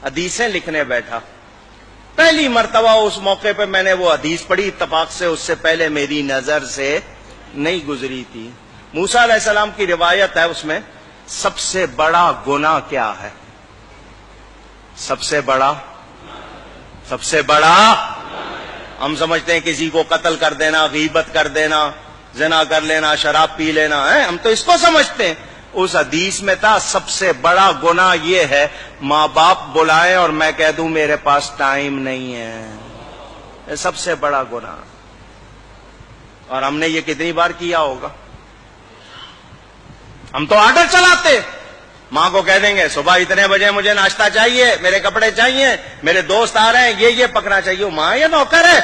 حدیثیں لکھنے بیٹھا. پہلی مرتبہ اس موقع پہ میں نے وہ حدیث پڑھی، اتفاق سے اس سے پہلے میری نظر سے نہیں گزری تھی. موسیٰ علیہ السلام کی روایت ہے، اس میں سب سے بڑا گناہ کیا ہے؟ سب سے بڑا ہم سمجھتے ہیں کسی کو قتل کر دینا، غیبت کر دینا، زنا کر لینا، شراب پی لینا ہے، ہم تو اس کو سمجھتے ہیں. اس حدیث میں تھا سب سے بڑا گناہ یہ ہے ماں باپ بلائیں اور میں کہہ دوں میرے پاس ٹائم نہیں ہے. یہ سب سے بڑا گناہ. اور ہم نے یہ کتنی بار کیا ہوگا؟ ہم تو آرڈر چلاتے، ماں کو کہہ دیں گے صبح اتنے بجے مجھے ناشتہ چاہیے، میرے کپڑے چاہیے، میرے دوست آ رہے ہیں، یہ پکنا چاہیے. ماں یا نوکر ہے؟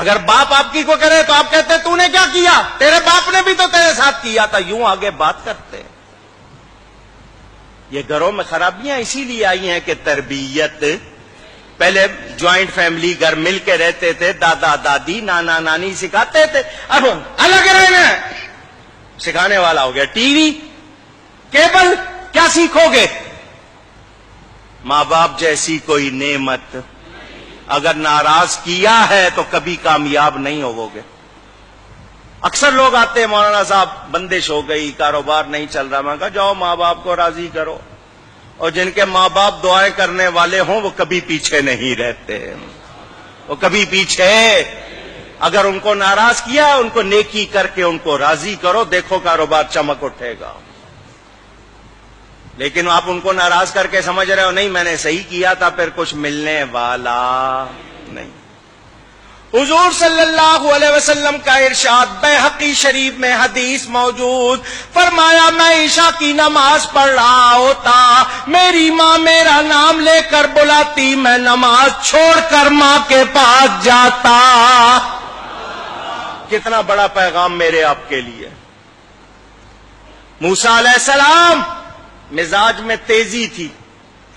اگر باپ آپ کی کو کرے تو آپ کہتے تو نے کیا کیا؟ تیرے باپ نے بھی تو تیرے ساتھ کیا تھا. یوں آگے بات کرتے. یہ گھروں میں خرابیاں اسی لیے آئی ہیں کہ تربیت، پہلے جوائنٹ فیملی گھر مل کے رہتے تھے، دادا دادی نانا نانی سکھاتے تھے. اب الگ رہنا سکھانے والا ہو گیا ٹی وی کیبل. کیا سیکھو گے؟ ماں باپ جیسی کوئی نعمت اگر ناراض کیا ہے تو کبھی کامیاب نہیں ہوو گے. اکثر لوگ آتے ہیں مولانا صاحب بندش ہو گئی، کاروبار نہیں چل رہا. میں کہا جاؤ ماں باپ کو راضی کرو، اور جن کے ماں باپ دعائیں کرنے والے ہوں وہ کبھی پیچھے نہیں رہتے. وہ کبھی پیچھے، اگر ان کو ناراض کیا ان کو نیکی کر کے ان کو راضی کرو، دیکھو کاروبار چمک اٹھے گا. لیکن آپ ان کو ناراض کر کے سمجھ رہے ہو نہیں میں نے صحیح کیا تھا، پھر کچھ ملنے والا نہیں. حضور صلی اللہ علیہ وسلم کا ارشاد بیہقی شریف میں حدیث موجود، فرمایا میں عشاء کی نماز پڑھ رہا ہوتا، میری ماں میرا نام لے کر بلاتی، میں نماز چھوڑ کر ماں کے پاس جاتا. کتنا بڑا پیغام میرے آپ کے لیے. موسیٰ علیہ السلام مزاج میں تیزی تھی،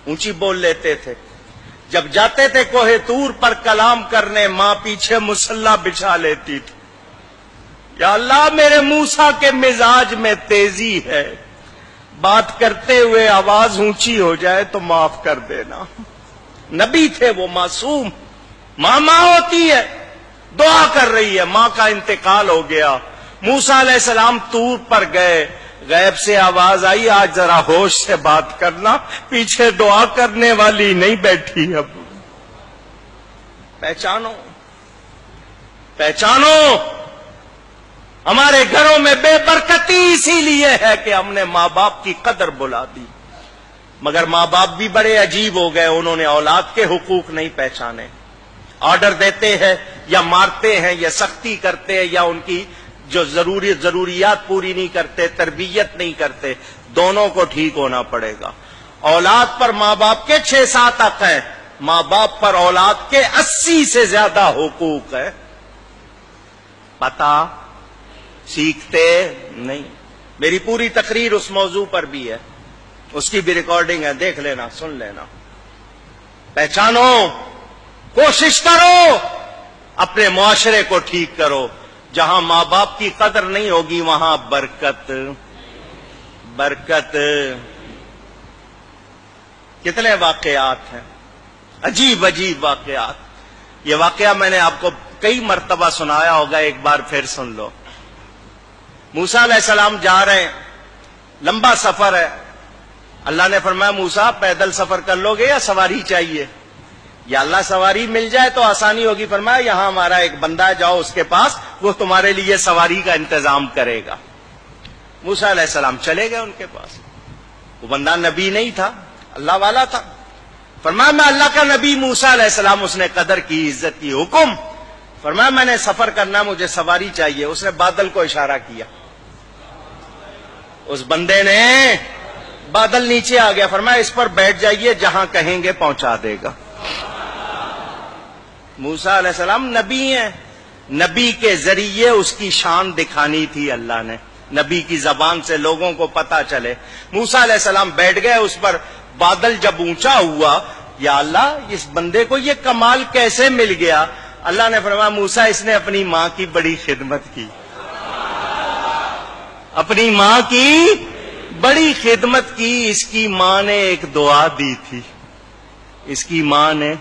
اونچی بول لیتے تھے. جب جاتے تھے کوہ طور پر کلام کرنے، ماں پیچھے مصلی بچھا لیتی تھی. یا اللہ میرے موسیٰ کے مزاج میں تیزی ہے، بات کرتے ہوئے آواز اونچی ہو جائے تو معاف کر دینا. نبی تھے وہ، معصوم. ماں ہوتی ہے، دعا کر رہی ہے، ماں کا انتقال ہو گیا. موسیٰ علیہ السلام طور پر گئے، غیب سے آواز آئی آج ذرا ہوش سے بات کرنا، پیچھے دعا کرنے والی نہیں بیٹھی. اب پہچانو ہمارے گھروں میں بے برکتی اسی لیے ہے کہ ہم نے ماں باپ کی قدر بلا دی. مگر ماں باپ بھی بڑے عجیب ہو گئے، انہوں نے اولاد کے حقوق نہیں پہچانے. آرڈر دیتے ہیں یا مارتے ہیں یا سختی کرتے ہیں یا ان کی جو ضروریات پوری نہیں کرتے، تربیت نہیں کرتے. دونوں کو ٹھیک ہونا پڑے گا. اولاد پر ماں باپ کے 6-7 حق ہیں، ماں باپ پر اولاد کے 80 سے زیادہ حقوق ہے. پتہ سیکھتے نہیں. میری پوری تقریر اس موضوع پر بھی ہے، اس کی بھی ریکارڈنگ ہے، دیکھ لینا، سن لینا. پہچانو، کوشش کرو، اپنے معاشرے کو ٹھیک کرو. جہاں ماں باپ کی قدر نہیں ہوگی وہاں برکت. کتنے واقعات ہیں، عجیب عجیب واقعات. یہ واقعہ میں نے آپ کو کئی مرتبہ سنایا ہوگا، ایک بار پھر سن لو. موسیٰ علیہ السلام جا رہے ہیں، لمبا سفر ہے. اللہ نے فرمایا موسیٰ پیدل سفر کر لو گے یا سواری چاہیے؟ یا اللہ سواری مل جائے تو آسانی ہوگی. فرمایا یہاں ہمارا ایک بندہ ہے، جاؤ اس کے پاس، وہ تمہارے لیے سواری کا انتظام کرے گا. موسیٰ علیہ السلام چلے گئے ان کے پاس. وہ بندہ نبی نہیں تھا، اللہ والا تھا. فرمایا میں اللہ کا نبی موسیٰ علیہ السلام. اس نے قدر کی، عزت کی. حکم. فرمایا میں نے سفر کرنا، مجھے سواری چاہیے. اس نے بادل کو اشارہ کیا، اس بندے نے، بادل نیچے آ گیا. فرمایا اس پر بیٹھ جائیے، جہاں کہیں گے پہنچا دے گا. موسیٰ علیہ السلام نبی ہیں، نبی کے ذریعے اس کی شان دکھانی تھی اللہ نے، نبی کی زبان سے لوگوں کو پتا چلے. موسیٰ علیہ السلام بیٹھ گئے اس پر. بادل جب اونچا ہوا، یا اللہ اس بندے کو یہ کمال کیسے مل گیا؟ اللہ نے فرمایا موسیٰ اس نے اپنی ماں کی بڑی خدمت کی، اپنی ماں کی بڑی خدمت کی، اس کی ماں نے ایک دعا دی تھی. اس کی ماں نے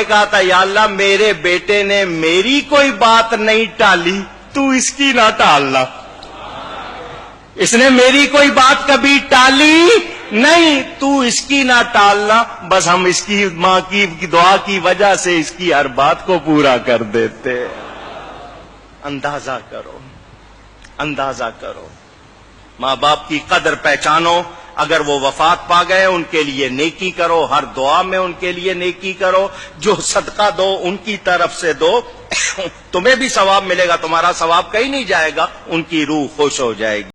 کہا تھا یا اللہ میرے بیٹے نے میری کوئی بات نہیں ٹالی، تو اس کی نہ ٹالنا. اس نے میری کوئی بات کبھی ٹالی نہیں، تو اس کی نہ ٹالنا. بس ہم اس کی ماں کی دعا کی وجہ سے اس کی ہر بات کو پورا کر دیتے. اندازہ کرو ماں باپ کی قدر پہچانو. اگر وہ وفات پا گئے ان کے لیے نیکی کرو، ہر دعا میں ان کے لیے نیکی کرو. جو صدقہ دو ان کی طرف سے دو، تمہیں بھی ثواب ملے گا، تمہارا ثواب کہیں نہیں جائے گا، ان کی روح خوش ہو جائے گی.